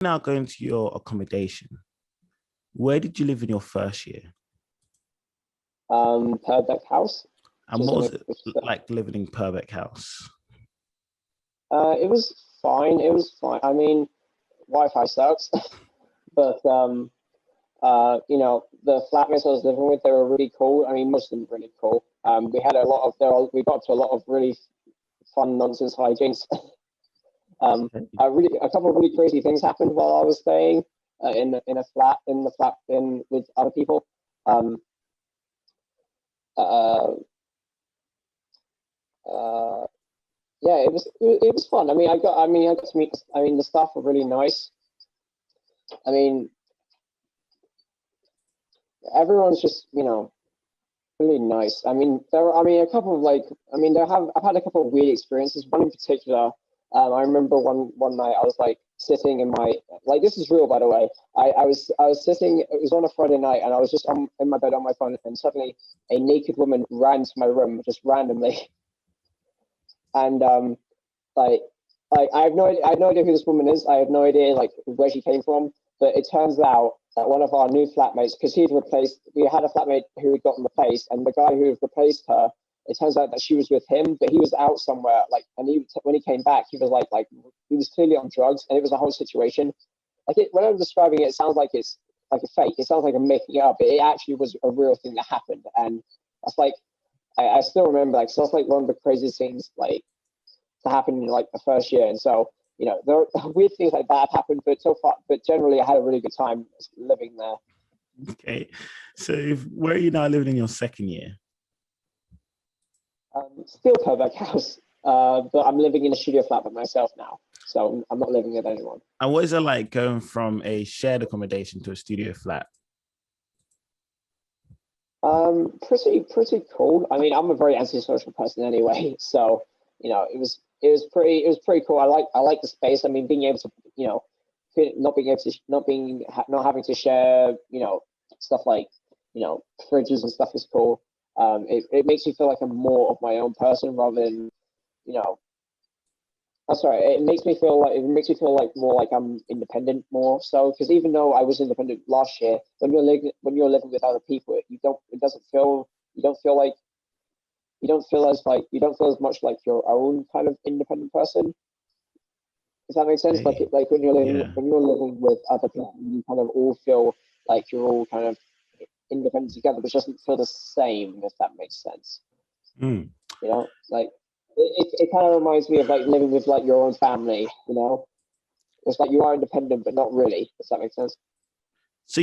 Now going to your accommodation, where did you live in your first year? Purbeck house. And what was it like living in Purbeck house? It was fine. It was fine. I mean, Wi-Fi sucks, but you know, the flatmates I was living with, they were really cool. I mean, most of them were really cool. We had a lot of we got to a lot of really fun nonsense hijinks. A couple of really crazy things happened while I was staying in the flat with other people. Yeah, it was fun. I mean, I got to meet. I mean, the staff were really nice. I mean, everyone's just, you know, really nice. I mean, a couple of I've had a couple of weird experiences. One in particular, I remember one night I was like sitting in my, like, this is real, by the way. I was sitting. It was on a Friday night, and I was just in my bed on my phone, and suddenly a naked woman ran to my room just randomly, and like I have no idea who this woman is. I have no idea like where she came from. But it turns out that one of our new flatmates, because we had a flatmate who had gotten replaced, and the guy who had replaced her, it turns out that she was with him, but he was out somewhere. Like, and when he came back, he was like he was clearly on drugs, and it was a whole situation. When I'm describing it, it sounds like it's like a fake. It sounds like I'm making it up, but it actually was a real thing that happened, and that's like I still remember, like, so that's like one of the craziest things like to happen in like the first year, and so. You know, there are weird things like that happened, but generally I had a really good time living there. Okay. So where are you now living in your second year? Still Purbeck house, but I'm living in a studio flat by myself now. So I'm not living with anyone. And what is it like going from a shared accommodation to a studio flat? Pretty cool. I mean, I'm a very antisocial person anyway, so you know, it was pretty cool. I like the space. I mean, being able to, you know, not having to share, you know, stuff like, you know, fridges and stuff is cool. It makes me feel like I'm more of my own person rather than, you know, I'm sorry. It makes me feel like more like I'm independent more so, because even though I was independent last year, when you're living with other people, you don't feel as much like your own kind of independent person. Does that make sense? Okay. Like when you're living with other people, you kind of all feel like you're all kind of independent together, but it doesn't feel the same, if that makes sense. Mm. You know, like it kind of reminds me of like living with like your own family. You know, it's like you are independent, but not really. Does that make sense?